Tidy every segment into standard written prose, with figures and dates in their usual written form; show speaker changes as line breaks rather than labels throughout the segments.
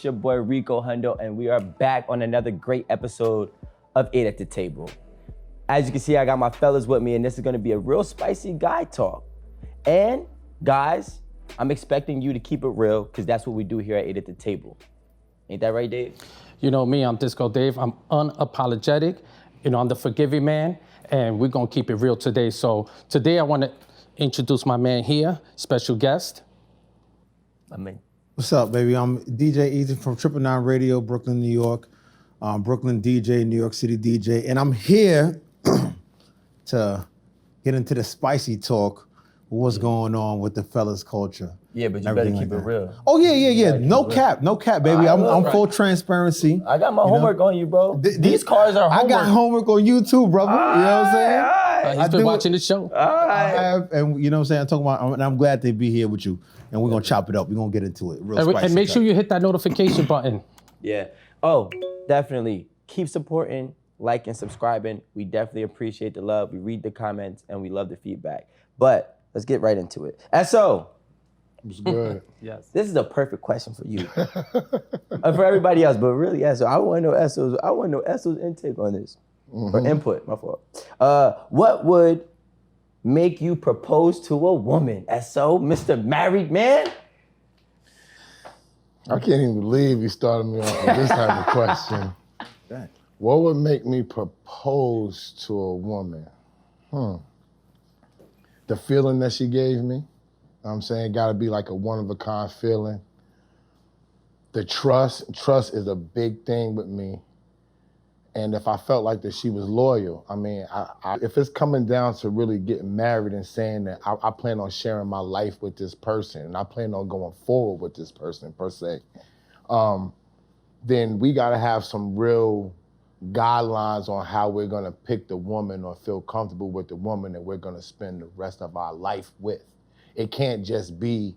your boy Rico Hundo, and we are back on another great episode of 8 at the Table. As you can see, I got my fellas with me, and this is gonna be a real spicy guy talk. And guys, I'm expecting you to keep it real, because that's what we do here at 8 at the Table. Ain't that right, Dave?
You know me, I'm Disco Dave. I'm unapologetic. I'm the forgiving man, and we're gonna keep it real today. So today I wanna introduce my man here, special guest.
What's up, baby? I'm DJ Ethan from 999 Radio, Brooklyn, New York. Brooklyn DJ, New York City DJ. And I'm here to get into the spicy talk, what's going on with the fellas culture.
Yeah, but you better keep it real.
Oh, yeah. No cap, baby. I'm full transparency.
I got my homework on you, bro. These cars are homework.
I got homework on you too, brother. You know what I'm saying?
He's been watching the show.
I have, and you know what I'm saying? I'm talking about, and I'm glad to be here with you. And we're gonna chop it up. We're gonna get into it real spicy.
And make sure you hit that notification button.
Yeah. Oh, definitely. Keep supporting, liking, subscribing. We definitely appreciate the love. We read the comments and we love the feedback. But let's get right into it. Esso.
It's good.
Yes.
This is a perfect question for you. And for everybody else, but really, Esso, I want to know Esso's intake on this. Or input, my fault. What would make you propose to a woman, Esso, Mr. Married Man?
I can't even believe you started me on this type of question. What would make me propose to a woman? The feeling that she gave me. I'm saying, gotta be like a one-of-a-kind feeling. The trust is a big thing with me. And if I felt like that she was loyal, I mean, if it's coming down to really getting married and saying that I plan on sharing my life with this person and I plan on going forward with this person per se, then we gotta have some real guidelines on how we're gonna pick the woman or feel comfortable with the woman that we're gonna spend the rest of our life with. It can't just be,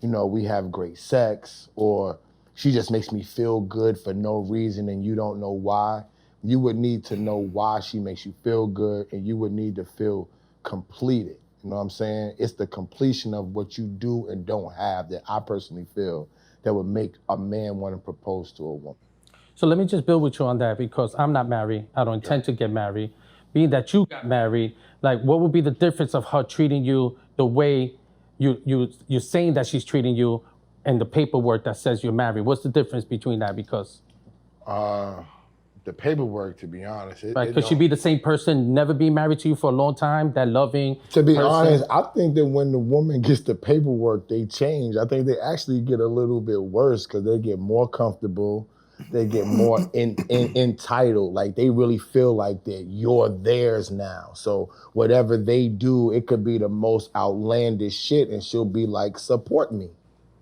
we have great sex or she just makes me feel good for no reason and you don't know why. You would need to know why she makes you feel good and you would need to feel completed. You know what I'm saying? It's the completion of what you do and don't have that I personally feel that would make a man want to propose to a woman.
So let me just build with you on that because I'm not married. I don't intend to get married. Being that you got married, like what would be the difference of her treating you the way you're saying that she's treating you and the paperwork that says you're married? What's the difference between that? Because
the paperwork, to be honest.
Could she be the same person, never be married to you for a long time, that loving
To be
person?
honest, I think that when the woman gets the paperwork, they change. I think they actually get a little bit worse because they get more comfortable. They get more entitled. Like they really feel like that you're theirs now. So whatever they do, it could be the most outlandish shit and she'll be like, support me.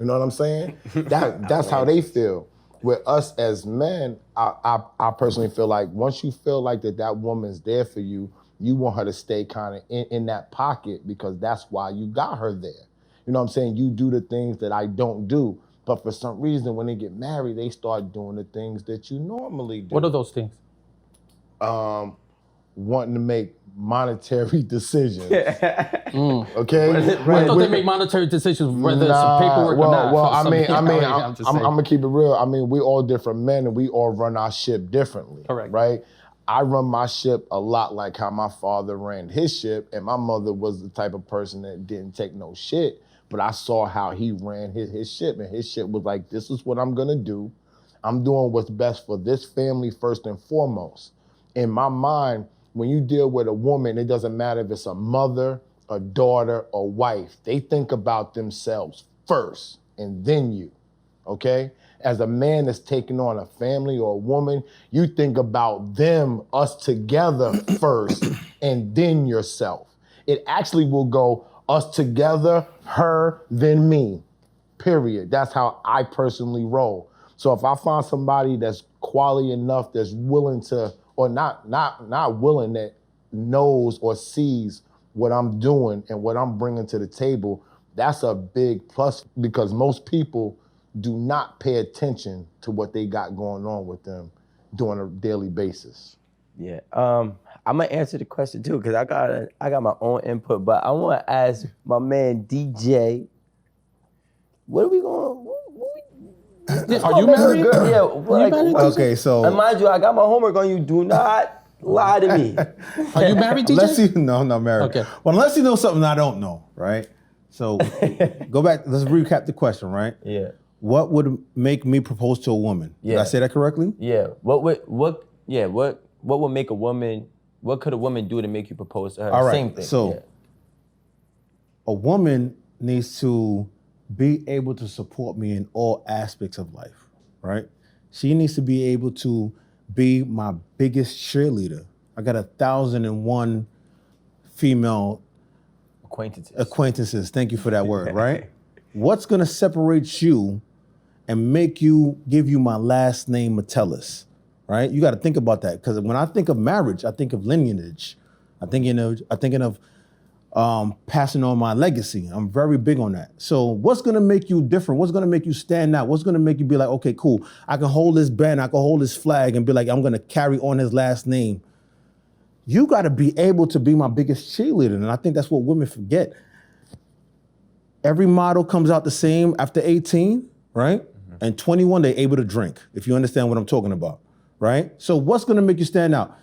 You know what I'm saying? That's how they feel. With us as men, I personally feel like once you feel like that woman's there for you, you want her to stay kind of in that pocket because that's why you got her there. You know what I'm saying? You do the things that I don't do. But for some reason, when they get married, they start doing the things that you normally do.
What are those things?
Wanting to make monetary decisions. Okay?
I thought they make monetary decisions whether it's paperwork or not.
Well, I'm gonna keep it real. I mean, we all different men and we all run our ship differently.
Correct.
Right? I run my ship a lot like how my father ran his ship, and my mother was the type of person that didn't take no shit. But I saw how he ran his ship, and his ship was like, this is what I'm gonna do. I'm doing what's best for this family first and foremost. In my mind, when you deal with a woman, it doesn't matter if it's a mother, a daughter, or wife. They think about themselves first, and then you, okay? As a man that's taking on a family or a woman, you think about them, us together first, and then yourself. It actually will go us together, her, then me, period. That's how I personally roll. So if I find somebody that's quality enough, that's willing to, or not willing, that knows or sees what I'm doing and what I'm bringing to the table, that's a big plus because most people do not pay attention to what they got going on with them on a daily basis.
Yeah, I'm gonna answer the question too because I got my own input, but I want to ask my man DJ, what are we going?
Are you married?
Girl, yeah, like,
married,
what?
Okay, so
And mind you, I got my homework on you. Do not lie to me.
Are you married, DJ?
unless you no, I'm not married.
Okay.
Well, unless you know something I don't know, right? So go back. Let's recap the question, right?
Yeah.
What would make me propose to a woman? Did
Yeah.
I say that correctly?
Yeah. What would make a woman? What could a woman do to make you propose to her?
All right.
Same thing.
So
yeah.
a woman needs to be able to support me in all aspects of life, right? She needs to be able to be my biggest cheerleader. I got 1,001 female acquaintances. Thank you for that word, right? What's gonna separate you and make you give you my last name Metellus, right? You got to think about that, because when I think of marriage, I think of lineage. I'm thinking of passing on my legacy. I'm very big on that. So what's gonna make you different? What's gonna make you stand out? What's gonna make you be like, okay, cool, I can hold this banner, I can hold this flag and be like, I'm gonna carry on his last name. You gotta be able to be my biggest cheerleader. And I think that's what women forget. Every model comes out the same after 18, right? Mm-hmm. And 21, they're able to drink, if you understand what I'm talking about, right? So what's gonna make you stand out?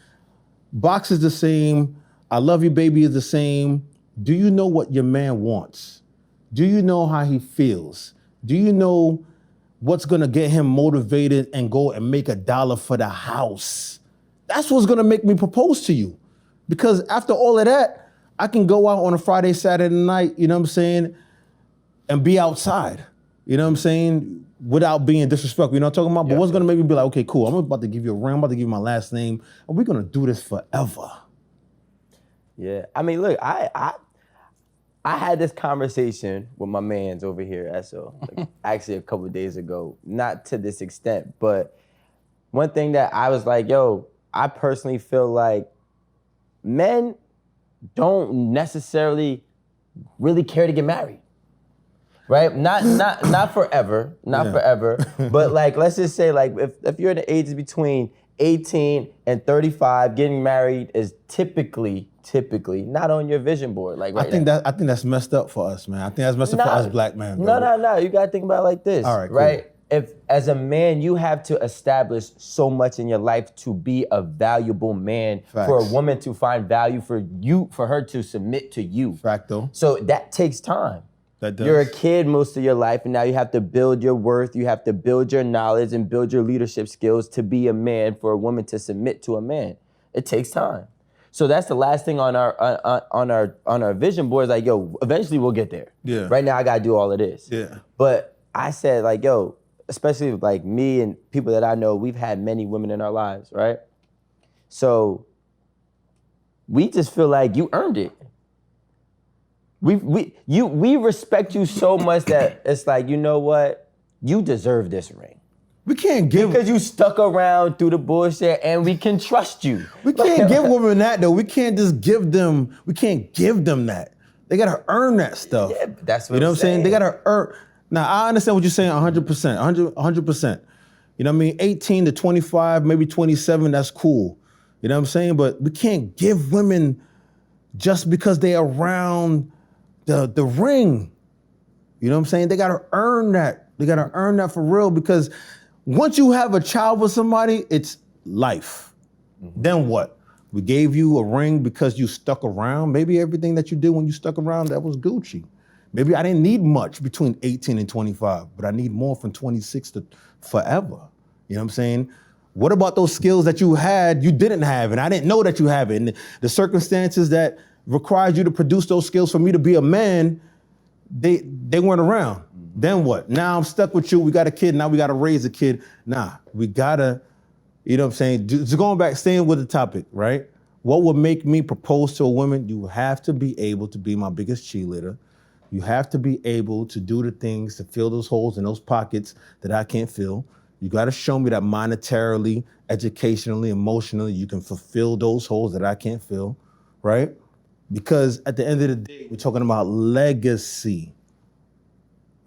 Box is the same, I love you baby is the same. Do you know what your man wants? Do you know how he feels? Do you know what's gonna get him motivated and go and make $1 for the house? That's what's gonna make me propose to you. Because after all of that, I can go out on a Friday, Saturday night, you know what I'm saying, and be outside, you know what I'm saying, without being disrespectful, you know what I'm talking about? But what's gonna make me be like, okay, cool, I'm about to give you a ring, I'm about to give you my last name, and we're gonna do this forever.
Yeah, I mean, look, I had this conversation with my mans over here, Esso, like, actually a couple of days ago. Not to this extent, but one thing that I was like, yo, I personally feel like men don't necessarily really care to get married, right? Not forever, forever, but like, let's just say, like, if you're in the ages between 18 and 35, getting married is typically not on your vision board. Like right
I think that's messed up for us, man. I think that's messed up for us black men.
No. You gotta think about it like this.
All right, cool.
Right? If as a man you have to establish so much in your life to be a valuable man,
Facts.
for a woman to find value for her to submit to you.
Facto.
So that takes time.
That does.
You're a kid most of your life, and now you have to build your worth, you have to build your knowledge and build your leadership skills to be a man, for a woman to submit to a man. It takes time. So that's the last thing on our vision board is like, yo, eventually we'll get there.
Yeah.
Right now I gotta do all of this.
Yeah.
But I said, like, yo, especially like me and people that I know, we've had many women in our lives, right? So we just feel like you earned it. We respect you so much that it's like, you know what? You deserve this ring.
We can't give...
Because you stuck around through the bullshit and we can trust you.
We can't give women that, though. We can't just give them... We can't give them that. They gotta earn that stuff.
Yeah, that's what
you know
I'm
what I'm saying?
saying.
They gotta earn... Now, I understand what you're saying 100%, 100%. You know what I mean? 18 to 25, maybe 27, that's cool. You know what I'm saying? But we can't give women just because they're around the ring. You know what I'm saying? They gotta earn that. They gotta earn that for real, because once you have a child with somebody, it's life. Mm-hmm. Then what? We gave you a ring because you stuck around. Maybe everything that you did when you stuck around, that was Gucci. Maybe I didn't need much between 18 and 25, but I need more from 26 to forever. You know what I'm saying? What about those skills that you had, you didn't have, and I didn't know that you have it, and the circumstances that required you to produce those skills for me to be a man, they weren't around. Then what? Now I'm stuck with you, we got a kid, now we gotta raise a kid. Nah, we gotta, you know what I'm saying? Just going back, staying with the topic, right? What would make me propose to a woman? You have to be able to be my biggest cheerleader. You have to be able to do the things to fill those holes in those pockets that I can't fill. You gotta show me that monetarily, educationally, emotionally, you can fulfill those holes that I can't fill, right? Because at the end of the day, we're talking about legacy,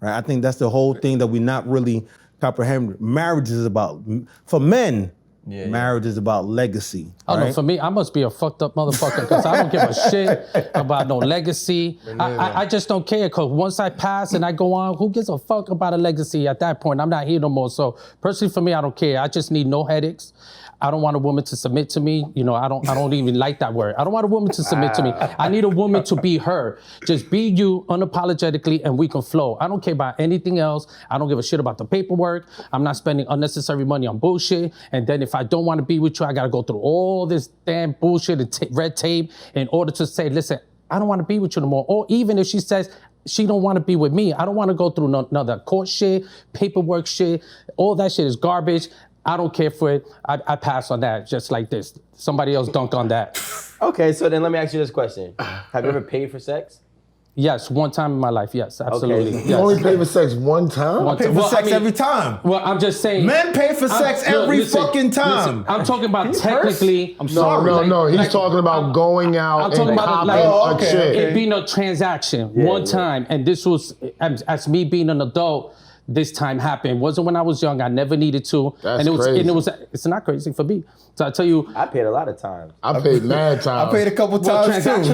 right? I think that's the whole thing that we're not really comprehending. Marriage is about, for men, Marriage is about legacy.
I don't know,
right?
for me, I must be a fucked up motherfucker because I don't give a shit about no legacy. I just don't care because once I pass and I go on, who gives a fuck about a legacy at that point? I'm not here no more. So personally for me, I don't care. I just need no headaches. I don't want a woman to submit to me. You know, I don't even like that word. I don't want a woman to submit to me. I need a woman to be her. Just be you unapologetically and we can flow. I don't care about anything else. I don't give a shit about the paperwork. I'm not spending unnecessary money on bullshit. And then if I don't want to be with you, I got to go through all this damn bullshit and red tape in order to say, listen, I don't want to be with you no more. Or even if she says, she don't want to be with me. I don't want to go through another court shit, paperwork shit. All that shit is garbage. I don't care for it. I pass on that just like this. Somebody else dunk on that.
Okay, so then let me ask you this question. Have you ever paid for sex?
Yes, one time in my life. Yes, absolutely.
Okay.
You
Yes.
only pay for sex one time?
One
Pay
time.
for
Well, I
sex
mean-
every time.
Well, I'm just saying.
Men pay for sex every fucking time.
Listen, I'm talking about technically.
I'm
No,
sorry.
no. He's
like-
talking about going out
I'm talking
and
about
copping
like
a chick.
it being a transaction one time, and this was as me being an adult. This time happened. It wasn't when I was young. I never needed to.
That's
and it was,
crazy.
And it was. It's not crazy for me. So I tell you,
I paid a lot of times.
I paid mad times.
I paid a couple times too.
I paid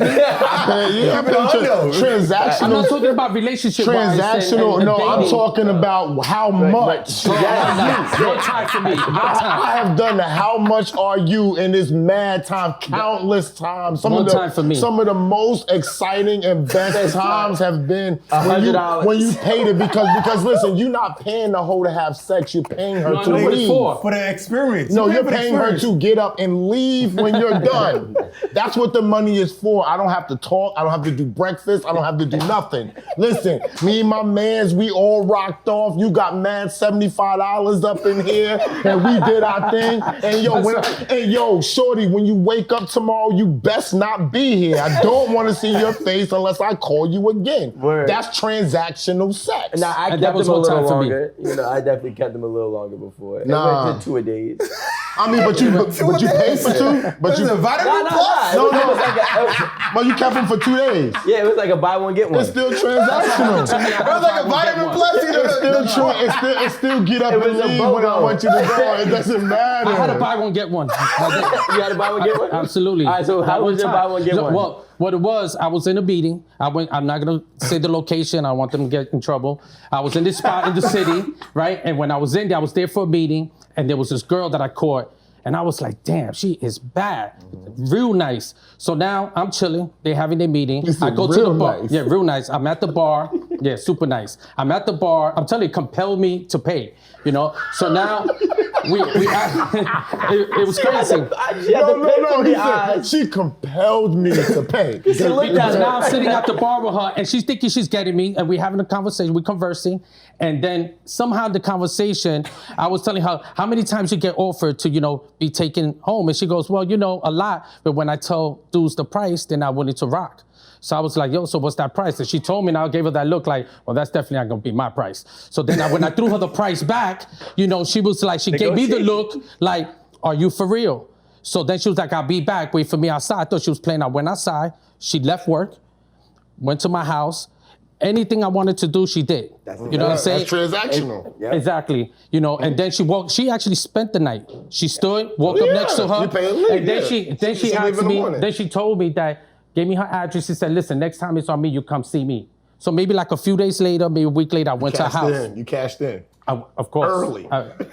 transactional.
I'm not talking about relationship.
Transactional. No, I'm talking about how much.
One time for me. One time.
I have done the how much are you in this mad time, countless times.
One time for me.
Some of the most exciting and best times have been
$100.
when you paid it because listen, you're not paying the hoe to have sex, you're paying her
No, I
to
know what it's
leave.
for.
For the experience.
No,
You
you're
pay for the
paying her
experience.
to get up and leave when you're done. That's what the money is for. I don't have to talk. I don't have to do breakfast. I don't have to do nothing. Listen, me and my mans, we all rocked off. You got mad $75 up in here, and we did our thing. And yo, shorty, when you wake up tomorrow, you best not be here. I don't want to see your face unless I call you again.
Word.
That's transactional sex.
Now I
And
kept
that was
them a
one
little
time for me.
longer. You know, I definitely kept them a little longer before. It
Nah.
went to 2 a days.
I mean, but you paid for two. But you,
Listen, vitamin
Nah,
plus.
It was
No.
like
but you kept them for 2 days.
yeah, it was like a buy one get one.
It's still transactional.
It was like a vitamin plus. You know,
It's still get up
It
and
was a
leave when I
BOGO.
want you to go. It doesn't matter.
I had to buy one get one.
You had to buy one get one.
Absolutely.
All right, so how
That
was your
time.
buy one get
So,
one?
Well, what it was, I was in a meeting. I'm not gonna say the location. I want them to get in trouble. I was in this spot in the city, right? And when I was in there, I was there for a meeting, and there was this girl that I caught, and I was like, damn, she is bad, real nice. So now I'm chilling. They're having their meeting.
You said
I go to the
real
bar.
nice.
Yeah, real nice. I'm at the bar. Yeah, super nice. I'm at the bar. I'm telling you, compel me to pay. You know. So now it was crazy.
She had to pay
No.
for
He
the eyes.
said she compelled me to pay.
She looked at
Because
her.
now I'm sitting at the bar with her, and she's thinking she's getting me, and we're having a conversation, we're conversing, and then somehow the conversation, I was telling her how many times you get offered to, be taken home, and she goes, well, a lot, but when I tell dudes the price, they're not willing to rock. So I was like, yo, so what's that price? And she told me, and I gave her that look like, well, that's definitely not gonna be my price. So then when I threw her the price back, she was like, she gave me the look like, are you for real? So then she was like, I'll be back, wait for me outside. I thought she was playing. I went outside, she left work, went to my house. Anything I wanted to do, she did. You know what I'm saying?
That's transactional.
Exactly. And then she actually spent the night. She stood, walked up
Yeah,
next to her,
you pay a leave,
and then
yeah.
she
She leave
asked
in the
me,
morning.
then she told me that, gave me her address. She said, listen, next time it's on me, you come see me. So maybe like a few days later, maybe a week later, I went to her house.
You cashed in.
Of course.
Early.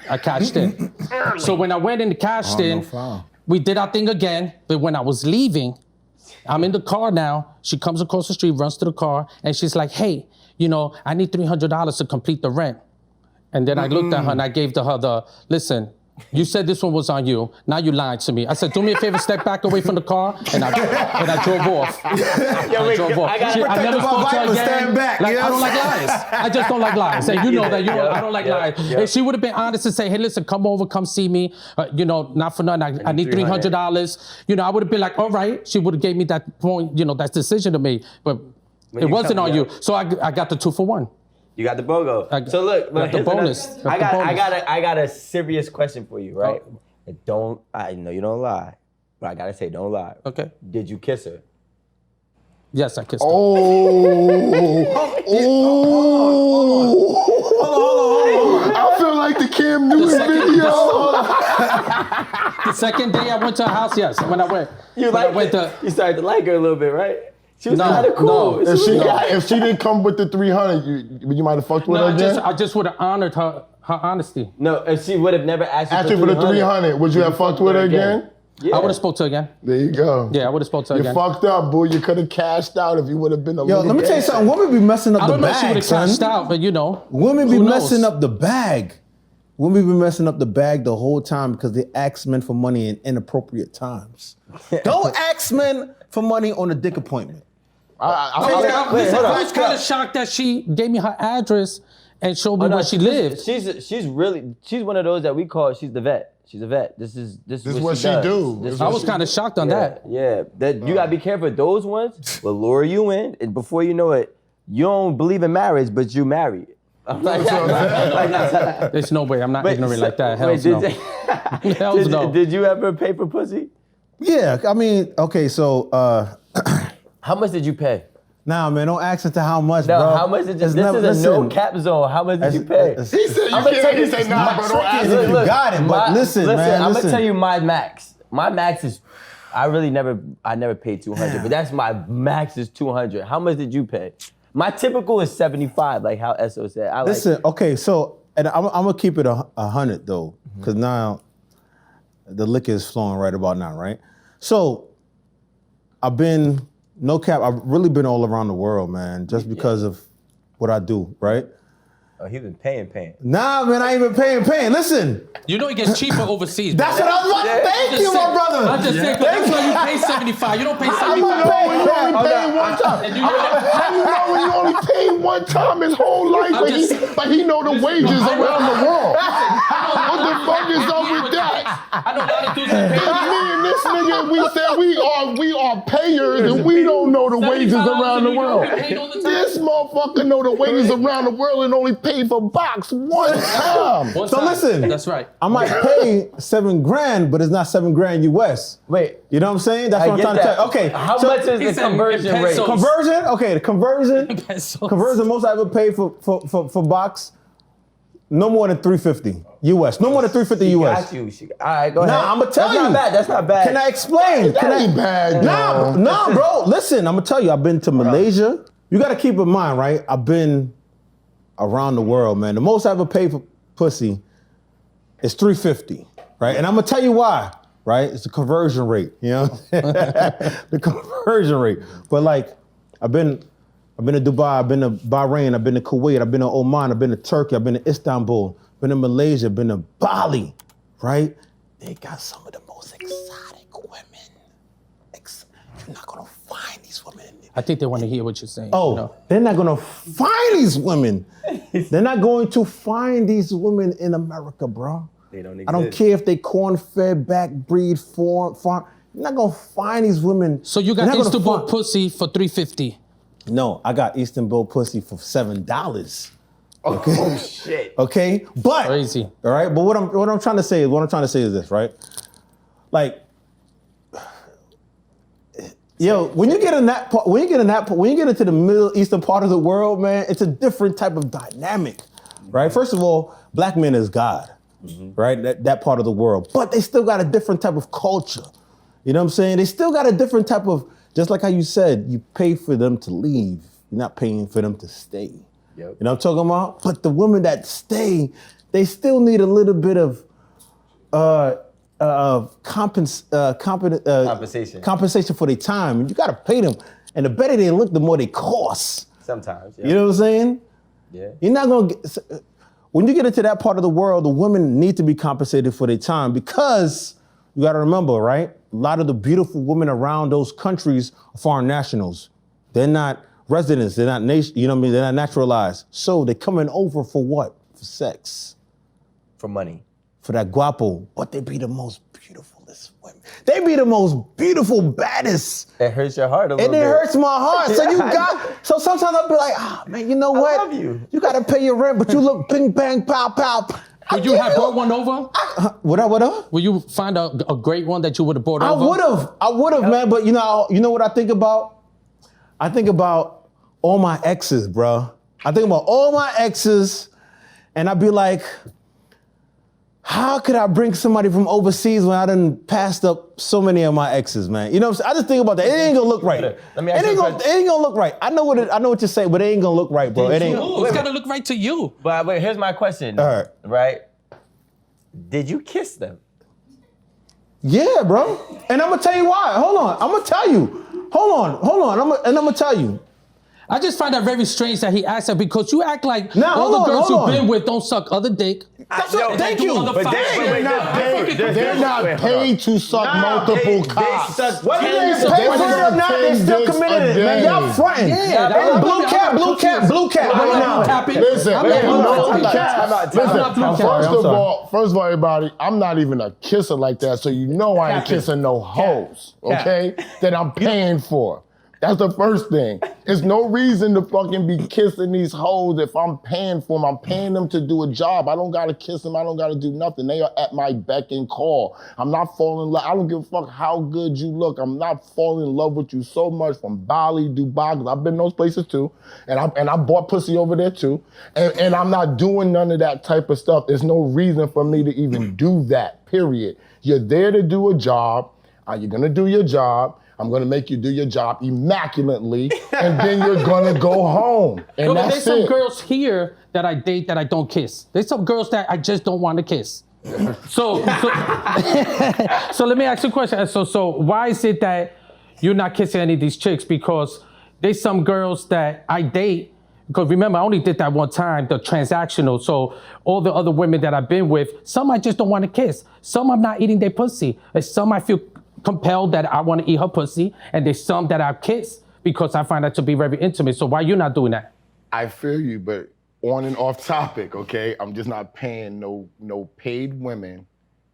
I cashed in. So when I went and cashed in,
foul.
we did our thing again. But when I was leaving, I'm in the car now. She comes across the street, runs to the car, and she's like, hey, I need $300 to complete the rent. And then I looked at her and I gave to her listen, you said this one was on you. Now you lied to me. I said, do me a favor, step back away from the car. And I drove off. I drove off. I never spoke to her again.
Stand back,
Like,
you know
I don't
what
like
I'm
lies. I just don't like lies. And you know that. I don't like lies.
yeah.
And she would have been honest and say, hey, listen, come over, come see me. Not for nothing. I need $300. I would have been like, all right. She would have gave me that point, that decision to me. But it wasn't on you. So I got the 2-for-1.
You got the BOGO. So look,
got the
here's
bonus.
another-
Got the bonus.
I got a serious question for you, right? I know you don't lie, but I gotta say, don't lie.
Okay.
Did you kiss her?
Yes, I kissed her.
Oh.
hold on.
I feel like the Cam Newton video.
The second day I went to her house, yes. When I went,
You started to like her a little bit, right? She was kind of cool.
no.
If she didn't come with the 300, you might have fucked with her again?
I just would have honored her honesty.
No, if she would have never asked
After for the 300, would you have fucked with her again?
Yeah.
I would have spoke to her again.
There you go.
Yeah, I would have spoke to her
You
again.
fucked up, boo. You could have cashed out if you would have been a
Yo, let me tell you something. Women be messing up
I
the
don't know if she would
bag,
have cashed
son.
out, but you know.
Women be
who knows?
messing up the bag. Women be messing up the bag the whole time because they ask men for money in inappropriate times. Don't ask men for money on a dick appointment.
I was kind of shocked that she gave me her address and showed me where she lives.
She's one of those that we call, she's the vet. She's a vet. This is what she
does.
do.
I was kind of shocked on that.
Yeah, that you gotta be careful. Those ones will lure you in, and before you know it, you don't believe in marriage, but you married.
There's no way. I'm not ignorant like that. Hells no. Hells no.
Did you ever pay for pussy?
Yeah, I mean, okay, so
How much did you pay?
nah, man, don't ask it to how much,
No,
bro.
how much did you?
It's
This
never-
is a no
listen,
cap zone. How much did you pay?
it's-
He said you
I'ma tell
can't. He
you-
said, nah, bro, don't ask
Look,
me.
you got it, but listen, man,
I'm
listen.
gonna tell you my max. My max is, I never paid 200, but that's my max is 200. How much did you pay? My typical is 75, like how Esso said.
Listen, okay, so and I'm gonna keep it 100 though, because now the liquor is flowing right about now, right? So I've been, no cap, I've really been all around the world, man, just because of what I do, right?
Oh, he's been paying.
Nah, man, I ain't been paying. Listen,
You know it gets cheaper overseas.
that's what I was about to thank you, my brother.
I'm just saying, 'cause that's why you pay 75. You don't pay
I'm
75.
gonna pay.
When you only paying one time.
And you
How you know when you only paid one time his whole life, but he know the wages around the world? What the fuck is up with that?
I know a lot of dudes that pay
Me and this nigga, we said we are payers and we don't know the wages around the world. This motherfucker know the wages around the world and only paid for box one time.
So listen,
That's right.
I might pay $7,000, but it's not $7,000 US.
Wait,
You know what I'm saying? That's what I'm
get
trying to
that.
tell you. Okay,
How
so
much is
He
the
said in
conversion rate?
pesos.
conversion? Okay, the conversion.
Pesos.
Conversion most I ever paid for box, no more than $350 US. No more than $350 US.
Got you. All right, go ahead.
Nah, I'm gonna tell you.
That's not bad.
Can I explain?
That ain't bad,
Nah, bro. Listen, I'm gonna tell you. I've been to Malaysia. You gotta keep in mind, right? I've been around the world, man. The most I ever paid for pussy is $350, right? And I'm gonna tell you why, right? It's the conversion rate, you know? The conversion rate. But like, I've been to Dubai, I've been to Bahrain, I've been to Kuwait, I've been to Oman, I've been to Turkey, I've been to Istanbul, been to Malaysia, been to Bali, right? They got some of the most exotic women. You're not gonna find these women.
I think they want to hear what you're saying.
Oh,
you know?
they're not gonna find these women. They're not going to find these women in America, bro.
They don't
I don't
exist.
care if they corn-fed, back-breed, farm. You're not gonna find these women.
So you
You're
got
not gonna
Istanbul
find-
pussy for $350.
No, I got Istanbul pussy for $7.
Oh shit.
Okay, but
Crazy.
All right, but what I'm trying to say is this, right? Like, yo, when you get into the Middle Eastern part of the world, man, it's a different type of dynamic, right? First of all, black men is God, right? That part of the world, but they still got a different type of culture. You know what I'm saying? They still got a different type of, just like how you said, you pay for them to leave. You're not paying for them to stay.
Yep.
You know what I'm talking about? But the women that stay, they still need a little bit of compensation for their time. And you gotta pay them. And the better they look, the more they cost.
Sometimes. Yeah.
You know what I'm saying?
Yeah.
You're not gonna get, when you get into that part of the world, the women need to be compensated for their time because you gotta remember, right? A lot of the beautiful women around those countries are foreign nationals. They're not residents, they're not nation, you know what I mean? They're not naturalized. So they're coming over for what? For sex.
For money.
For that guapo. But they be the most beautifulest women. They be the most beautiful, baddest.
It hurts your heart a little
And
bit.
it hurts my heart. So you
Yeah, I
got, so sometimes I'll be like, man, you know what?
love you.
You gotta pay your rent, but you look bing, bang, pow, pow.
Would you have brought one over?
What up?
Would you find a great one that you would have brought
I
over?
would have, man. But you know what I think about? I think about all my exes, bro. I think about all my exes, and I'd be like, how could I bring somebody from overseas when I done passed up so many of my exes, man? You know what I'm saying? I just think about that. It ain't gonna look right.
Let me ask you a question.
It ain't gonna look right. I know what you're saying, but it ain't gonna look right, bro. It ain't.
It's gotta look right to you.
But wait, here's my question.
All right.
Right? Did you kiss them?
Yeah, bro. And I'm gonna tell you why. Hold on. I'm gonna tell you. Hold on. I'm gonna tell you.
I just find that very strange that he asked that because you act like
Now,
all the
hold on,
girls
hold
you've
on.
been with don't suck other dick.
Thank you.
But
They're not paid to suck multiple cocks.
What are they
They
pay for
suck
them now? They
10
still
dicks
committed
a
it, man.
day.
Y'all fronting.
Yeah,
And blue cap right now.
Listen,
I'm not
hey,
blue
no,
cap.
listen,
I'm not blue cap.
first of all, everybody, I'm not even a kisser like that, so you know I ain't kissing no hoes, okay? That I'm paying for. That's the first thing. There's no reason to fucking be kissing these hoes if I'm paying for them. I'm paying them to do a job. I don't gotta kiss them. I don't gotta do nothing. They are at my beck and call. I'm not falling in love. I don't give a fuck how good you look. I'm not falling in love with you so much from Bali, Dubai, because I've been those places too. And I bought pussy over there too. And I'm not doing none of that type of stuff. There's no reason for me to even do that, period. You're there to do a job. You're gonna do your job. I'm gonna make you do your job immaculately, and then you're gonna go home. And
No, but
that's
there's some
it.
girls here that I date that I don't kiss. There's some girls that I just don't want to kiss. So let me ask you a question. So why is it that you're not kissing any of these chicks? Because there's some girls that I date, because remember, I only did that one time, the transactional. So all the other women that I've been with, some I just don't want to kiss. Some I'm not eating their pussy. And some I feel compelled that I want to eat her pussy. And there's some that I kiss because I find that to be very intimate. So why you not doing that?
I feel you, but on and off topic, okay? I'm just not paying no paid women.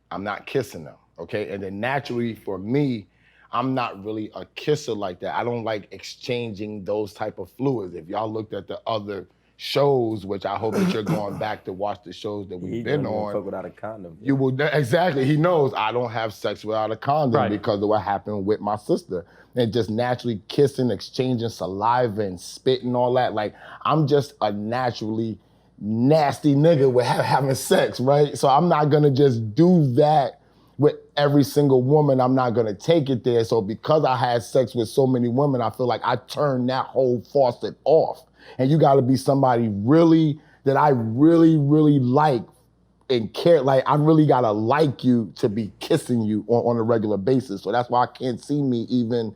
I'm not kissing them, okay? And then naturally for me, I'm not really a kisser like that. I don't like exchanging those type of fluids. If y'all looked at the other shows, which I hope that you're going back to watch the shows that we've been on.
Fuck without a condom.
You will, exactly, he knows I don't have sex without a condom because of what happened with my sister. And just naturally kissing, exchanging saliva and spit and all that. Like, I'm just a naturally nasty nigga with having sex, right? So I'm not gonna just do that with every single woman. I'm not gonna take it there. So because I had sex with so many women, I feel like I turned that whole faucet off. And you gotta be somebody really, that I really, really like and care. Like, I really gotta like you to be kissing you on a regular basis. So that's why I can't see me even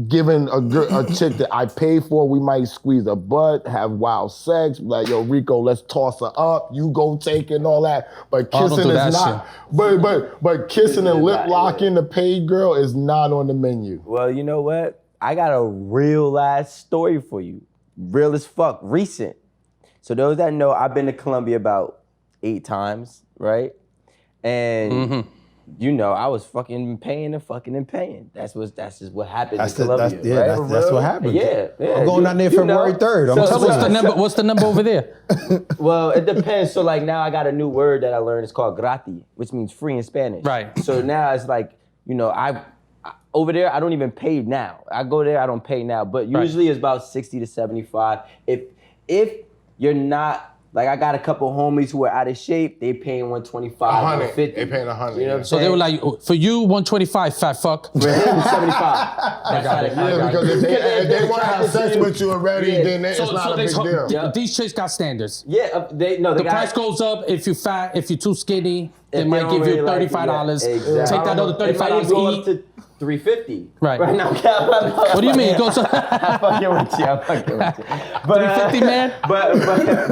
giving a chick that I pay for. We might squeeze a butt, have wild sex, like, yo, Rico, let's toss her up, you go take it and all that. But kissing is not, but kissing and lip locking the paid girl is not on the menu.
Well, you know what? I got a real ass story for you. Real as fuck, recent. So those that know, I've been to Colombia about 8 times, right? And you know, I was fucking paying and fucking and paying. That's just what happened in Colombia, right?
That's what happened.
Yeah.
I'm going down there February 3rd. I'm telling you.
What's the number over there?
Well, it depends. So like now I got a new word that I learned. It's called gratis, which means free in Spanish.
Right.
So now it's like, you know, I over there, I don't even pay now. I go there, I don't pay now. But usually it's about 60 to 75. If you're not, like I got a couple homies who are out of shape, they paying 125, 150.
They paying 100.
You know what I'm
So
saying?
they were like, for you, 125, fat fuck.
For him, 75.
Yeah, because if they want to have sex with you already, then it's not a big deal.
Yeah.
These chicks got standards.
Yeah,
The price goes up if you're fat, if you're too skinny, they
If
might
don't
give you
really
$35.
Like it, yeah, exactly.
Take that other $35
go
to
up
eat.
to $350.
Right.
now.
What do you mean? It goes up.
I'm fucking with you. But,
$350, man?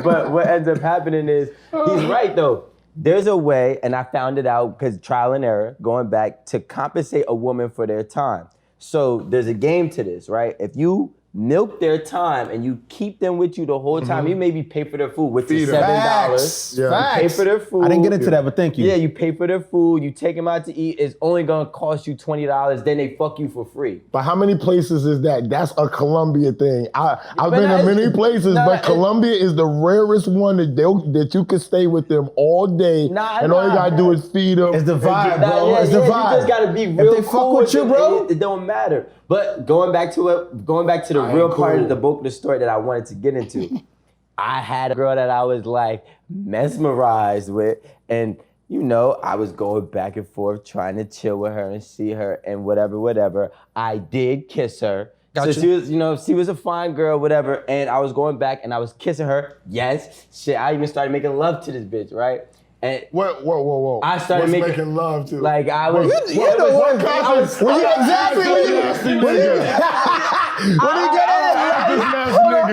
But what ends up happening is, he's right though. There's a way, and I found it out because trial and error, going back, to compensate a woman for their time. So there's a game to this, right? If you milk their time and you keep them with you the whole time, you maybe pay for their food, which is $7.
Facts.
You pay for their food.
I didn't get into that, but thank you.
Yeah, you pay for their food, you take them out to eat, it's only gonna cost you $20, then they fuck you for free.
But how many places is that? That's a Colombia thing. I've been to many places, but Colombia is the rarest one that you can stay with them all day, and all you gotta do is feed them.
It's the vibe, bro. It's the vibe.
You just gotta be real
If they
cool
fuck with you,
them,
bro,
it don't matter. But going back to the real part of the book, the story that I wanted to get into. I had a girl that I was like, mesmerized with. And, you know, I was going back and forth trying to chill with her and see her and whatever. I did kiss her.
Gotcha.
So she was, you know, she was a fine girl, whatever. And I was going back and I was kissing her. Yes. Shit, I even started making love to this bitch, right? And
Whoa.
I started
making love to.
like I was.
Exactly.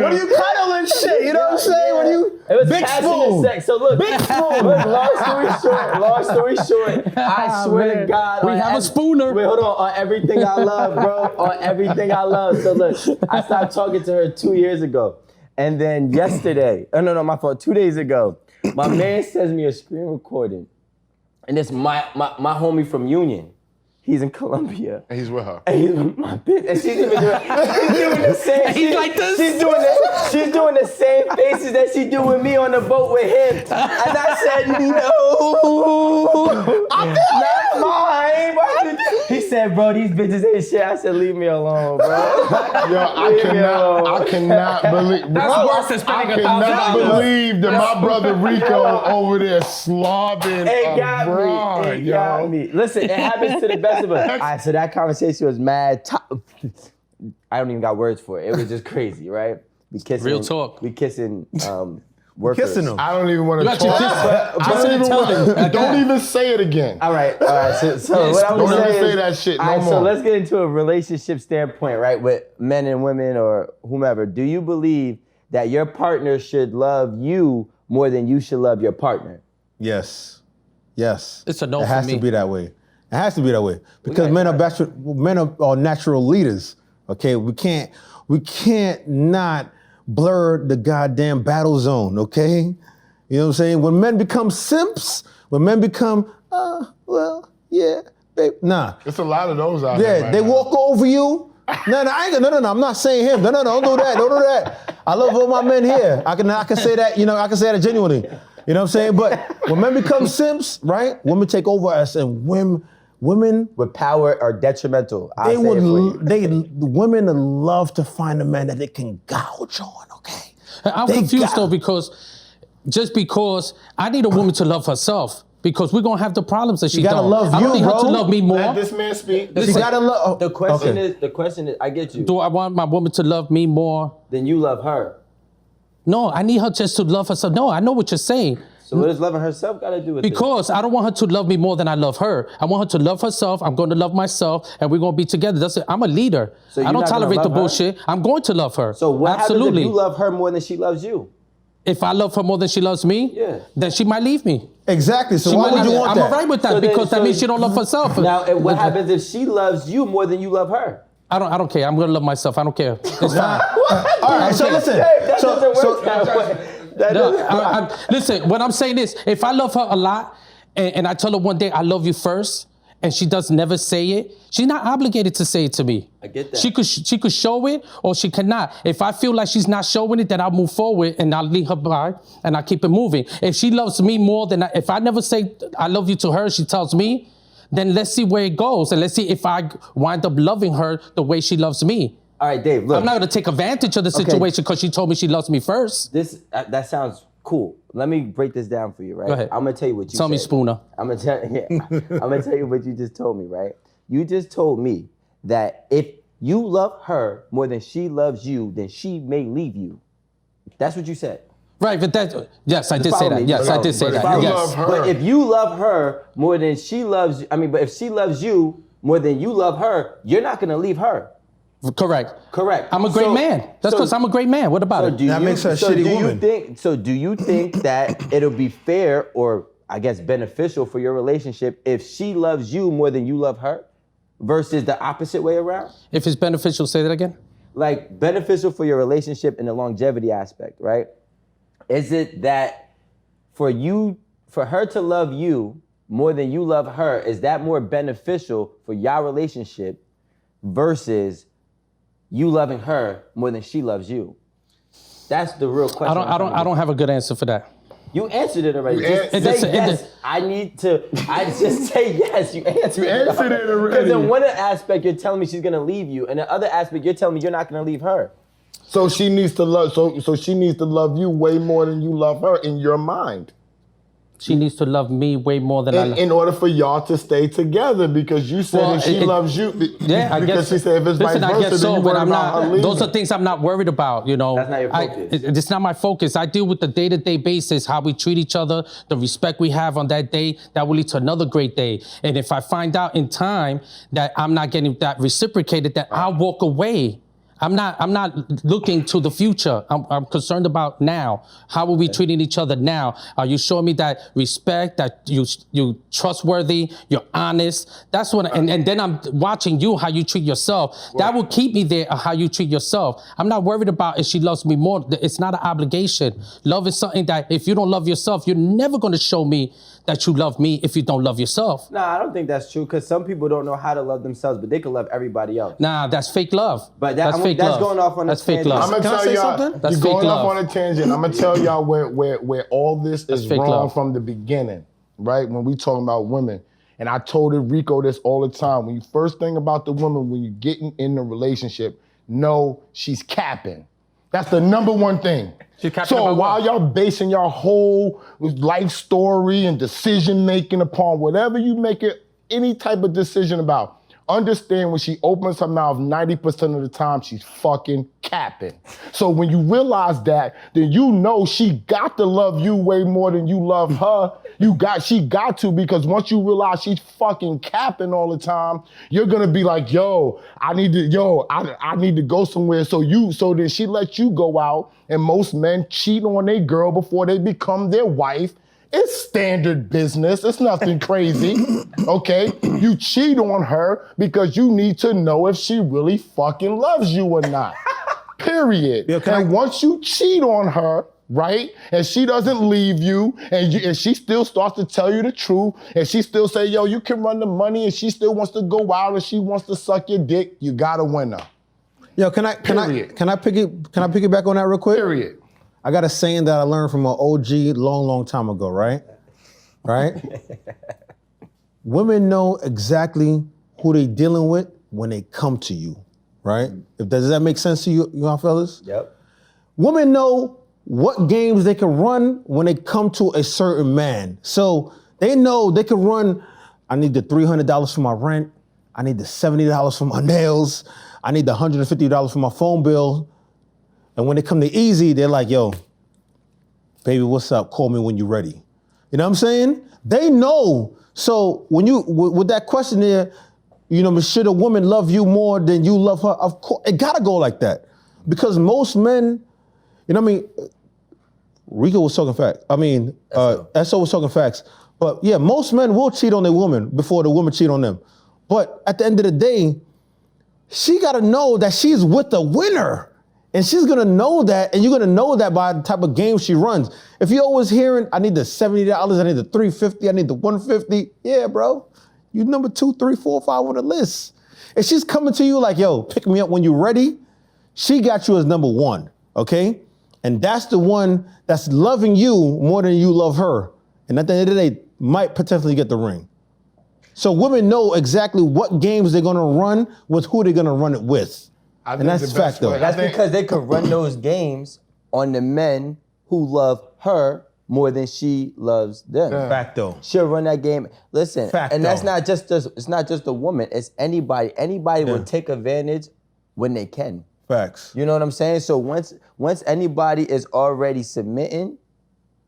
When you cuddle and shit, you know what I'm saying? When you
It was
big
passionate
spoon.
sex. So look, big spoon. Look, long story short, I swear to God,
we have a spooner.
Wait, hold on everything I love, bro. On everything I love. So look, I stopped talking to her 2 years ago, and then yesterday, no, my fault. 2 days ago, my man sends me a screen recording, and it's my homie from Union. He's in Colombia.
And he's with her.
And he's with my bitch. And she's even doing the same.
He's like this?
She's doing the same faces that she do with me on the boat with him. And I said, no. I'm not mine. He said, bro, these bitches ain't shit. I said, leave me alone, bro.
Yo, I cannot believe.
That's worse than spending $1,000.
I cannot believe that my brother Rico over there slobbing
It got me. Listen, it happens to the best of us. All right, so that conversation was mad. I don't even got words for it. It was just crazy, right? We kissing.
Real talk.
We kissing workers.
Kissing them.
I don't even want to
You got your
talk.
kiss.
Don't even say it again.
All right. So what I was
Don't
saying
ever
is,
say that shit no
all right,
more.
So let's get into a relationship standpoint, right? With men and women or whomever. Do you believe that your partner should love you more than you should love your partner?
Yes.
It's a no
It has
for me.
to be that way. It has to be that way because men are natural leaders. Okay, we can't not blur the goddamn battle zone. Okay, you know what I'm saying? When men become simps, when men become, well, yeah, babe, nah.
It's a lot of those out there.
Yeah,
right
they
now.
walk over you. No, I'm not saying him. No, don't do that. Don't do that. I love all my men here. I can say that. You know, I can say that genuinely. You know what I'm saying? But when men become simps, right? Women take over us, and women
With power are detrimental.
women love to find a man that they can gouge on. Okay.
I'm confused though because I need a woman to love herself because we're gonna have the problems that she
gotta
don't.
love
I don't
you,
need her
bro.
to love me more.
Let this man speak.
She gotta love.
The question is, I get you.
Do I want my woman to love me more?
Then you love her.
No, I need her just to love herself. No, I know what you're saying.
So what does loving herself got to do with
Because I don't want her to love me more than I love her. I want her to love herself. I'm going to love myself, and we're going to be together. That's it. I'm a leader.
So
I don't
you're not gonna
tolerate the
love her?
bullshit. I'm going to love her.
So what
Absolutely.
happens if you love her more than she loves you?
If I love her more than she loves me, then she might leave me.
Exactly. So
She
why
might
would you
not-
want
I'm
that?
all right with that
So then-
because that
so-
means she don't love herself.
Now, what happens if she loves you more than you love her?
I don't care. I'm going to love myself. I don't care. It's fine.
All right. So listen.
That doesn't work that way. That
No,
doesn't-
listen, what I'm saying is, if I love her a lot, and I tell her one day I love you first, and she does never say it, she's not obligated to say it to me.
I get that.
She could show it or she cannot. If I feel like she's not showing it, then I'll move forward and I'll leave her by and I'll keep it moving. If she loves me more than if I never say I love you to her, she tells me, then let's see where it goes and let's see if I wind up loving her the way she loves me.
All right, Dave, look.
I'm not gonna take advantage of the situation because she told me she loves me first.
That sounds cool. Let me break this down for you, right?
Go ahead.
I'm gonna tell you what you
Tell me,
said.
Spooner.
I'm gonna tell you what you just told me, right? You just told me that if you love her more than she loves you, then she may leave you. That's what you said.
Right, but yes, I did say
follow
that.
me.
Yes, I did say
But if
that.
you
Yes.
love her-
But if you love her more than she loves, but if she loves you more than you love her, you're not gonna leave her.
Correct.
I'm
I'm a great man. That's because I'm a great man. What about it?
That makes her a shitty woman.
Do you think that it'll be fair or I guess beneficial for your relationship if she loves you more than you love her versus the opposite way around?
If it's beneficial, say that again.
Like beneficial for your relationship in the longevity aspect, right? Is it that for her to love you more than you love her, is that more beneficial for your relationship versus you loving her more than she loves you? That's the real question.
I don't have a good answer for that.
You answered it already.
You
Just say yes. I just say yes. You answered it.
answered it already.
Because in one aspect, you're telling me she's gonna leave you, and the other aspect, you're telling me you're not gonna leave her.
So she needs to love. So she needs to love you way more than you love her in your mind.
She needs to love me way more than I love.
In order for y'all to stay together, because you said if she loves you,
yeah, I
because
guess.
she said if it's
Listen,
vice
I
versa,
guess
then
so,
you
but
worry
I'm
about her
not.
leaving.
Those are things I'm not worried about. You know,
That's not your focus.
It's not my focus. I deal with the day-to-day basis, how we treat each other, the respect we have on that day. That will lead to another great day. And if I find out in time that I'm not getting that reciprocated, then I'll walk away. I'm not looking to the future. I'm concerned about now. How are we treating each other now? Are you showing me that respect, that you trustworthy, you're honest? That's what, and then I'm watching you, how you treat yourself. That will keep me there, how you treat yourself. I'm not worried about if she loves me more. It's not an obligation. Love is something that if you don't love yourself, you're never gonna show me that you love me if you don't love yourself.
Nah, I don't think that's true, because some people don't know how to love themselves, but they can love everybody else.
Nah, that's fake love.
But
that's fake
that's
love.
going off on a
That's fake
tangent.
love.
I'm gonna
Can I
tell
say
y'all,
something?
That's
you're
fake
going
love.
off on a tangent. I'm gonna tell y'all where all this is
fake
wrong
love.
from the beginning, right? When we talking about women, and I told Rico this all the time. When you first think about the woman, when you getting in the relationship, know she's capping. That's the number one thing.
She's capping
So
about
while
what?
y'all basing your whole life story and decision making upon whatever you make it, any type of decision about, understand when she opens her mouth, 90% of the time she's fucking capping. So when you realize that, then you know she got to love you way more than you love her. She got to, because once you realize she's fucking capping all the time, you're gonna be like, I need to go somewhere. So then she lets you go out, and most men cheat on their girl before they become their wife. It's standard business. It's nothing crazy, okay? You cheat on her because you need to know if she really fucking loves you or not, period.
Yeah,
once you cheat on her, right, and she doesn't leave you, and she still starts to tell you the truth, and she still say, you can run the money, and she still wants to go out, and she wants to suck your dick, you got a winner.
Yo, can I piggyback on that real quick?
Period.
I got a saying that I learned from an OG long time ago, right? Right? Women know exactly who they dealing with when they come to you, right? Does that make sense to you fellas?
Yep.
Women know what games they can run when they come to a certain man. So they know they can run, I need the $300 for my rent, I need the $70 for my nails, I need the $150 for my phone bill. And when they come to easy, they're like, yo, baby, what's up? Call me when you're ready. You know what I'm saying? They know. So when you, with that question there, should a woman love you more than you love her? Of course, it gotta go like that. Because most men, Rico was talking facts. Esso was talking facts. But yeah, most men will cheat on their woman before the woman cheat on them. But at the end of the day, she gotta know that she's with a winner. And she's gonna know that, and you're gonna know that by the type of game she runs. If you're always hearing, I need the $70, I need the $350, I need the $150, yeah, bro. You number 2, 3, 4, 5 on the list. If she's coming to you like, yo, pick me up when you're ready, she got you as number 1, okay? And that's the one that's loving you more than you love her. And at the end of the day, might potentially get the ring. So women know exactly what games they're gonna run with who they're gonna run it with. And that's fact though.
That's because they could run those games on the men who love her more than she loves them.
Yeah.
Fact though.
She'll run that game. Listen,
Fact
and that's
though.
not just it's not just a woman. It's anybody. Anybody will take advantage when they can.
Facts.
You know what I'm saying? So once anybody is already submitting,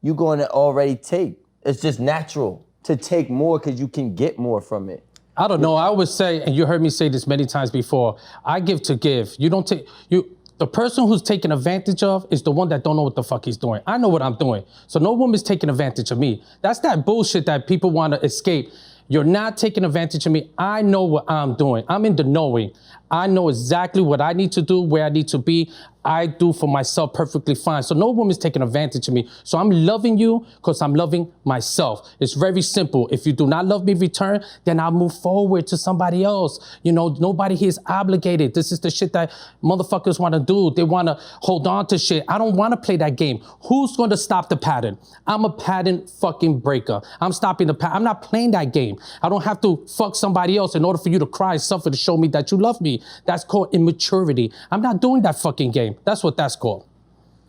you're going to already take. It's just natural to take more because you can get more from it.
I don't know. I always say, and you heard me say this many times before, I give to give. You don't take, the person who's taken advantage of is the one that don't know what the fuck he's doing. I know what I'm doing. So no woman's taking advantage of me. That's that bullshit that people want to escape. You're not taking advantage of me. I know what I'm doing. I'm in the knowing. I know exactly what I need to do, where I need to be. I do for myself perfectly fine. So no woman's taking advantage of me. So I'm loving you because I'm loving myself. It's very simple. If you do not love me in return, then I'll move forward to somebody else. Nobody here is obligated. This is the shit that motherfuckers want to do. They want to hold on to shit. I don't want to play that game. Who's going to stop the pattern? I'm a pattern fucking breaker. I'm stopping the pattern. I'm not playing that game. I don't have to fuck somebody else in order for you to cry and suffer to show me that you love me. That's called immaturity. I'm not doing that fucking game. That's what that's called.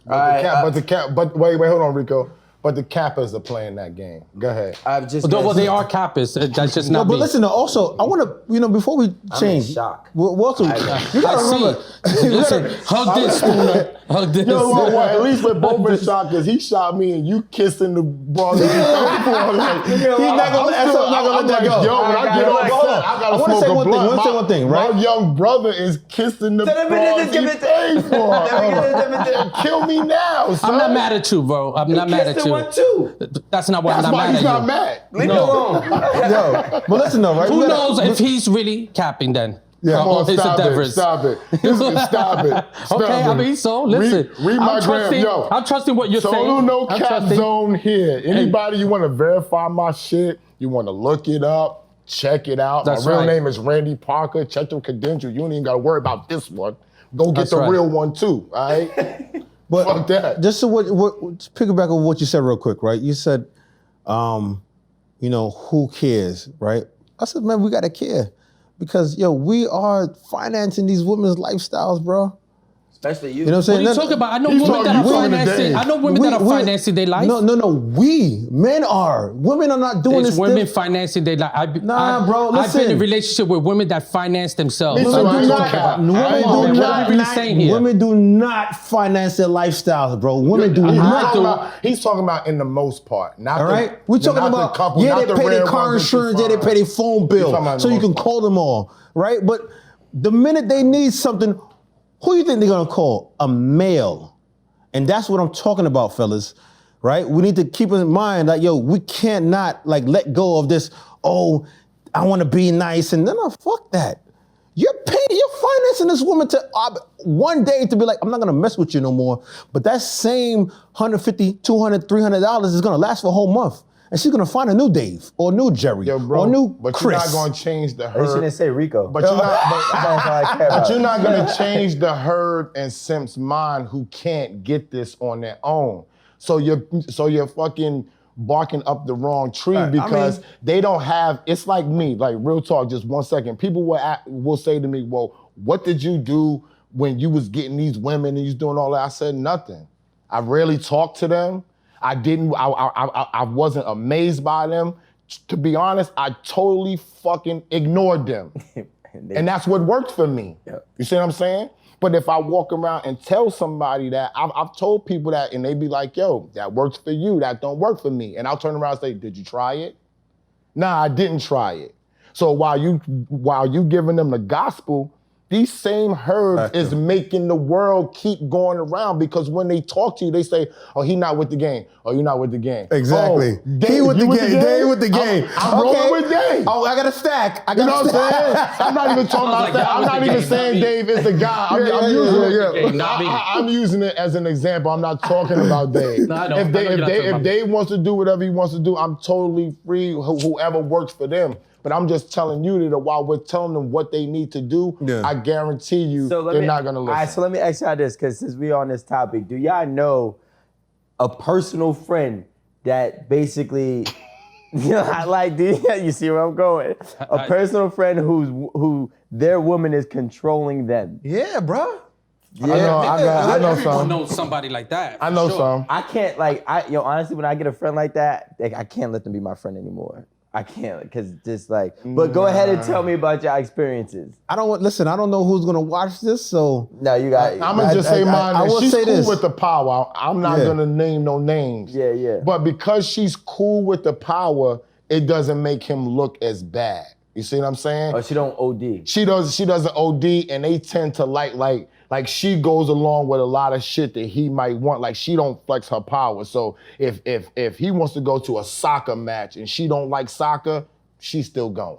But wait, hold on, Rico. But the Kappas are playing that game. Go ahead.
Well, they are Kappas. That's just not
but
me.
listen, though, also, I want to, before we change.
I'm in shock.
You gotta remember.
Listen, hug this, Spooner. Hug this.
At least we're both in shock because he shot me and you kissing the ball. He's not gonna let that go. Yo, when I get upset, I gotta smoke a blunt.
I want to say one thing, right?
My young brother is kissing the ball he paid for. Kill me now, son.
I'm not mad at you, bro. I'm not mad at you.
One too.
That's not why I'm
That's
not
why
mad
he's
at
not
you.
mad.
Leave me alone.
Yo, but listen though, right?
Who knows if he's really capping then?
Come on,
his
stop
endeavors.
Stop it. Stop it.
Okay, I mean, so listen.
Read my gram, yo.
I'm trusting what you're saying.
So no cap zone here. Anybody you want to verify my shit, you want to look it up, check it out.
That's
my real
right.
name is Randy Parker. Check them credentials. You don't even got to worry about this one. Go get the real one too, all right?
But
fuck that.
Just to piggyback on what you said real quick, right? You said, who cares, right? I said, man, we gotta care. Because, we are financing these women's lifestyles, bro.
Especially you.
You know what I'm saying?
What are you talking about? I know women that are financing. I know women that are financing their life.
No. We men are. Women are not doing
There's
this.
women financing their life.
Bro. Listen.
I've been in a relationship with women that finance themselves.
Women do not finance their lifestyles, bro. Women do not.
He's talking about in the most part. Not
all right? We're talking about, they pay their car insurance, they pay their phone bill, so you can call them all, right? But the minute they need something, who you think they're gonna call? A male. And that's what I'm talking about, fellas, right? We need to keep in mind that, we cannot let go of this, I wanna be nice, and no, fuck that. You're financing this woman to one day to be like, I'm not gonna mess with you no more. But that same $150, $200, $300 is gonna last for a whole month. And she's gonna find a new Dave or a new Jerry or a new Chris.
You're not gonna change the herd.
You shouldn't say Rico.
But you're not gonna change the herd and Simp's mind who can't get this on their own. So you're fucking barking up the wrong tree because they don't have. It's like me. Like real talk. Just 1 second. People will say to me, "Well, what did you do when you was getting these women and you was doing all that?" I said nothing. I rarely talked to them. I wasn't amazed by them. To be honest, I totally fucking ignored them. And that's what worked for me. Yep. You see what I'm saying? But if I walk around and tell somebody that, I've told people that and they be like, yo, that works for you, that don't work for me. And I'll turn around and say, did you try it? Nah, I didn't try it. So while you giving them the gospel, these same herds is making the world keep going around because when they talk to you, they say, oh, he not with the game. Oh, you're not with the game.
Exactly.
Oh,
He with the game. Dave with the game.
I'm rolling with Dave.
Oh, I got a stack.
You know what I'm saying? I'm not even talking about that. I'm not even saying Dave is the guy. I'm using it as an example. I'm not talking about Dave. If Dave wants to do whatever he wants to do, I'm totally free, whoever works for them. But I'm just telling you that while we're telling them what they need to do, I guarantee you they're not gonna listen.
All right, so let me ask y'all this, because since we're on this topic, do y'all know a personal friend that basically, you see where I'm going? A personal friend who their woman is controlling them.
Yeah, bro.
Yeah. I know some.
know somebody like that.
I know some.
I can't honestly, when I get a friend like that, I can't let them be my friend anymore. I can't, because just but go ahead and tell me about your experiences.
I don't know who's gonna watch this, so.
No, you got.
I'm gonna just say mine.
I will
she's
say
cool
this.
with the power. I'm not gonna name no names.
Yeah.
But because she's cool with the power, it doesn't make him look as bad. You see what I'm saying?
Oh, she don't OD.
She doesn't OD, and they tend to like she goes along with a lot of shit that he might want. Like she don't flex her power. So if he wants to go to a soccer match and she don't like soccer, she's still going.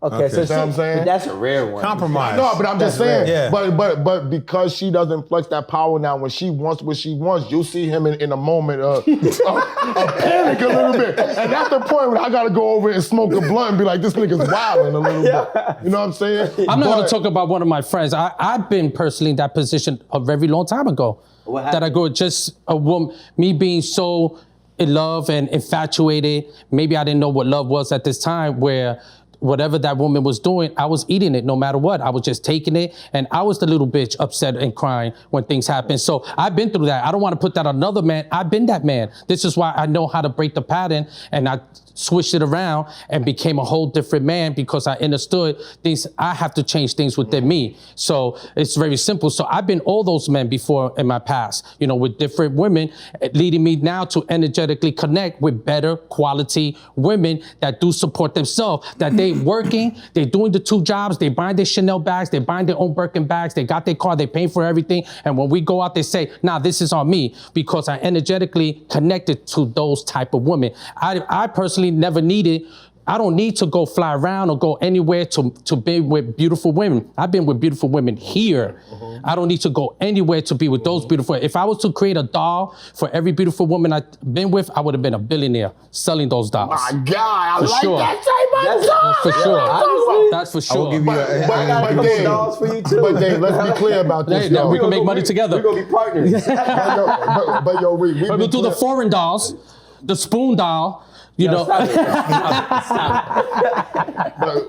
Okay, so
you know what I'm saying?
That's a rare one.
Compromise.
No, but I'm just saying.
Yeah.
But because she doesn't flex that power now, when she wants what she wants, you'll see him in a moment of panic a little bit. And that's the point when I gotta go over and smoke a blunt and be like, this nigga's wilding a little bit. You know what I'm saying?
I'm not gonna talk about one of my friends. I've been personally in that position a very long time ago.
What happened?
That I go just a woman, me being so in love and infatuated. Maybe I didn't know what love was at this time, where whatever that woman was doing, I was eating it no matter what. I was just taking it, and I was the little bitch upset and crying when things happen. So I've been through that. I don't want to put that on another man. I've been that man. This is why I know how to break the pattern, and I switched it around and became a whole different man because I understood things. I have to change things within me. So it's very simple. So I've been all those men before in my past, with different women, leading me now to energetically connect with better quality women that do support themselves, that they working, they doing the 2 jobs, they buying their Chanel bags, they buying their own Birkin bags, they got their car, they paying for everything. And when we go out, they say, nah, this is on me, because I energetically connected to those type of women. I personally never needed, I don't need to go fly around or go anywhere to be with beautiful women. I've been with beautiful women here. I don't need to go anywhere to be with those beautiful. If I was to create a doll for every beautiful woman I've been with, I would have been a billionaire selling those dolls.
My God, I
For
like
sure.
that type of doll.
For sure. That's for sure.
I will give you
But Dave,
dolls for you too.
But Dave, let's be clear about this,
Hey,
though.
we can make money together.
We're gonna be partners.
But yo, we
We'll do the foreign dolls, the spoon doll,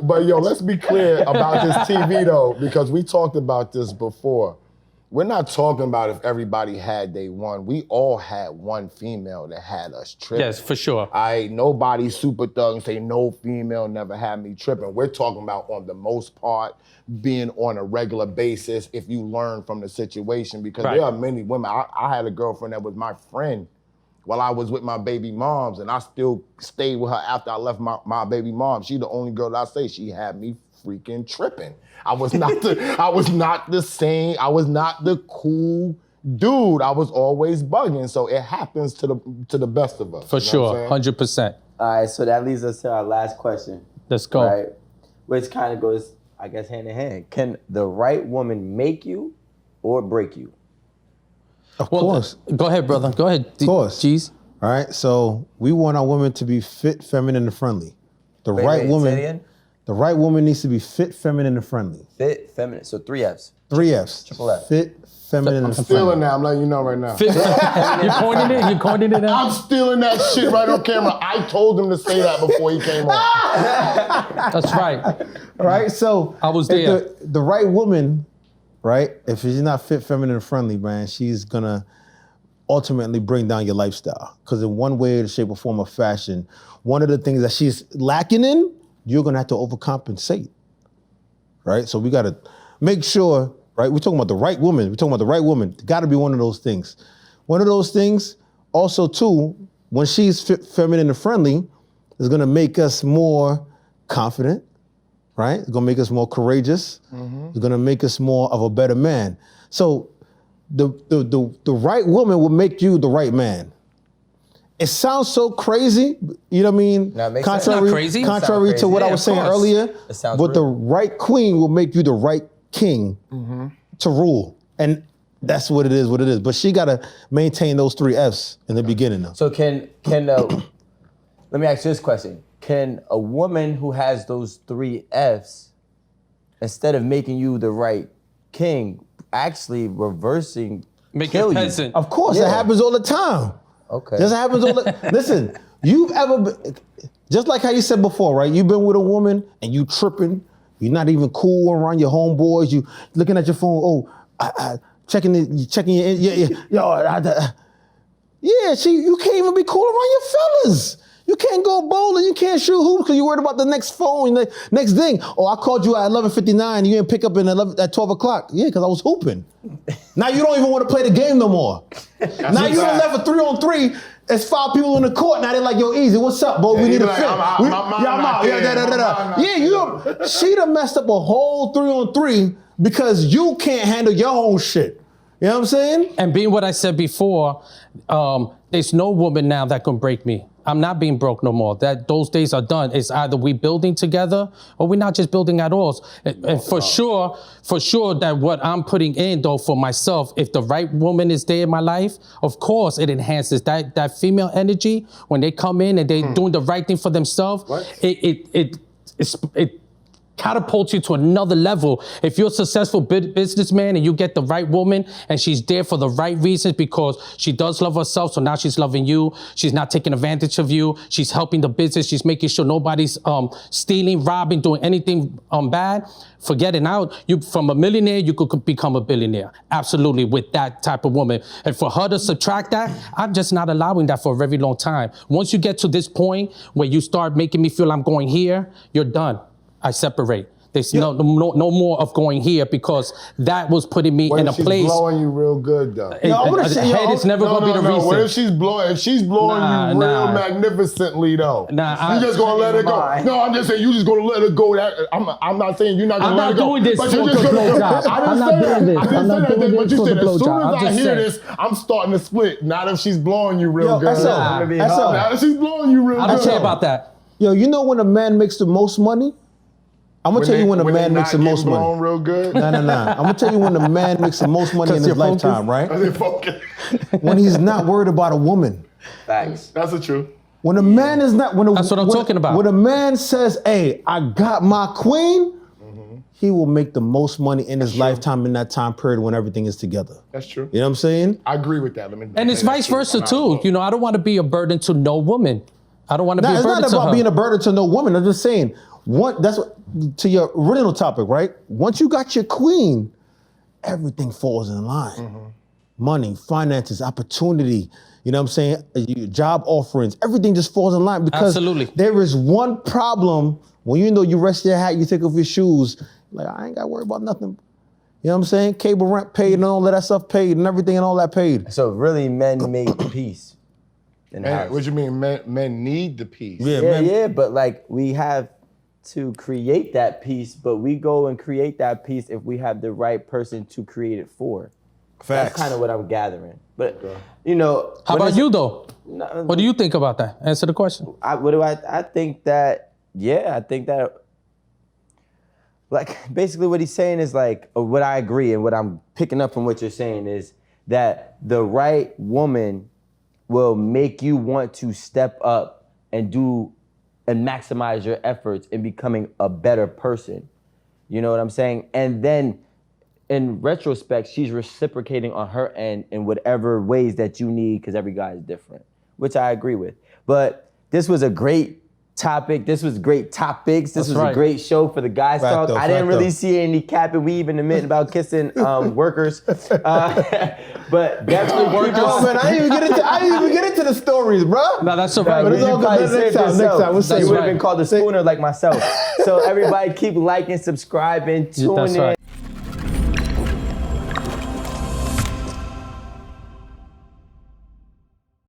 But yo, let's be clear about this TV though, because we talked about this before. We're not talking about if everybody had day one. We all had one female that had us tripping.
Yes, for sure.
Nobody super thug and say no female never had me tripping. We're talking about on the most part being on a regular basis if you learn from the situation, because
Right.
there are many women. I had a girlfriend that was my friend while I was with my baby moms, and I still stayed with her after I left my baby mom. She the only girl that I say she had me freaking tripping. I was not the same. I was not the cool dude. I was always bugging. So it happens to the best of us.
For sure,
what I'm saying?
100%.
All right, so that leads us to our last question.
Let's go.
Right, which kind of goes, I guess, hand in hand. Can the right woman make you or break you?
Of course.
Go ahead, brother. Go ahead.
Of course.
Jeez.
All right. So we want our women to be fit, feminine, and friendly. The right
Say it
woman.
again.
The right woman needs to be fit, feminine, and friendly.
Fit, feminine. So 3 Fs.
3 Fs.
Triple F.
Fit, feminine, and
Stealing
friendly.
that. I'm letting you know right now.
You coined it? You coined it now?
I'm stealing that shit right on camera. I told him to say that before he came on.
That's right.
All right. So
I was
if
there.
The right woman, right? If she's not fit, feminine, and friendly, man, she's gonna ultimately bring down your lifestyle. Because in one way, shape, or form of fashion, one of the things that she's lacking in, you're gonna have to overcompensate. Right? So we gotta make sure, right? We're talking about the right woman. We're talking about the right woman. It gotta be one of those things. One of those things, also too, when she's fit, feminine, and friendly, is gonna make us more confident, right? It's gonna make us more courageous. It's gonna make us more of a better man. So the right woman will make you the right man. It sounds so crazy, you know what I mean?
No, it makes sense.
Not crazy.
Contrary
It sounds
to what
crazy.
I
Yeah,
was
of
saying
course.
earlier,
It sounds
but the
real.
right queen will make you the right king to rule. And that's what it is. But she gotta maintain those 3 Fs in the beginning though.
So can let me ask you this question. Can a woman who has those 3 Fs, instead of making you the right king, actually reversing,
Make
kill
you a
you?
peasant.
Of course,
Yeah.
it happens all the time.
Okay.
This happens all the Listen, you've ever been, just like how you said before, right? You've been with a woman and you tripping, you're not even cool around your homeboys, you looking at your phone, checking your, you can't even be cool around your fellas. You can't go bowling, you can't shoot hoops because you're worried about the next phone, the next thing. Oh, I called you at 11:59, you didn't pick up at 12 o'clock. Yeah, because I was hooping. Now you don't even want to play the game no more. Now you don't left for 3-on-3. It's 5 people in the court. Now they're like, yo, easy, what's up, bro? We need a
like,
fit.
I'm out.
I'm
My mind
out.
not there.
Yeah, she done messed up a whole 3-on-3 because you can't handle your own shit. You know what I'm saying?
And being what I said before, there's no woman now that can break me. I'm not being broke no more. Those days are done. It's either we building together or we're not just building at all. And for sure that what I'm putting in though for myself, if the right woman is there in my life, of course it enhances that female energy when they come in and they doing the right thing for themselves. It catapult you to another level. If you're a successful businessman and you get the right woman and she's there for the right reasons because she does love herself, so now she's loving you. She's not taking advantage of you. She's helping the business. She's making sure nobody's stealing, robbing, doing anything bad. Forget it now. You from a millionaire, you could become a billionaire. Absolutely, with that type of woman. And for her to subtract that, I'm just not allowing that for a very long time. Once you get to this point where you start making me feel I'm going here, you're done. I separate. There's no more of going here because that was putting me in a place.
She's blowing you real good though.
Head is never gonna be the reason.
What if she's blowing? If she's blowing you real magnificently though, you just gonna let it go. No, I'm just saying you just gonna let it go. I'm not saying you're not gonna let it go.
I'm not doing this
but
for the blowjob. I'm not doing this. I'm not doing
But
this
you
for the
said as soon
blowjob.
as I hear this, I'm starting to split. Not if she's blowing you real good. Not if she's blowing you real good.
I don't care about that.
Yo, you know when a man makes the most money? I'm gonna tell you when a man makes the most money.
Real good.
No. I'm gonna tell you when a man makes the most money in his lifetime, right? When he's not worried about a woman.
Facts.
That's the truth.
When a man is not,
that's what I'm talking about.
When a man says, "Hey, I got my queen," he will make the most money in his lifetime in that time period when everything is together.
That's true.
You know what I'm saying?
I agree with that.
And it's vice versa too. You know, I don't want to be a burden to no woman. I don't want to be a burden to her.
It's not about being a burden to no woman. I'm just saying. To your original topic, right? Once you got your queen, everything falls in line. Money, finances, opportunity, you know what I'm saying? Job offerings, everything just falls in line because there is one problem when you know you rest your hat, you take off your shoes, like I ain't got to worry about nothing. You know what I'm saying? Cable rent paid and all of that stuff paid and everything and all that paid.
So really men make peace in the house.
What you mean men need the peace?
Yeah, but like we have to create that peace, but we go and create that peace if we have the right person to create it for.
Facts.
That's kind of what I'm gathering. But you know,
how about you though? What do you think about that? Answer the question.
I think that like basically what he's saying is like, or what I agree and what I'm picking up from what you're saying is that the right woman will make you want to step up and do and maximize your efforts in becoming a better person. You know what I'm saying? And then in retrospect, she's reciprocating on her end in whatever ways that you need, because every guy is different, which I agree with. But this was a great topic. This was great topics. This was a great show for the guys talk. I didn't really see any capping. We even admit about kissing workers. But definitely workers.
Oh man, I didn't even get into the stories, bro.
No, that's all right.
But it's all good. Next time.
You would have been called a spooner like myself. So everybody keep liking, subscribing, tuning in.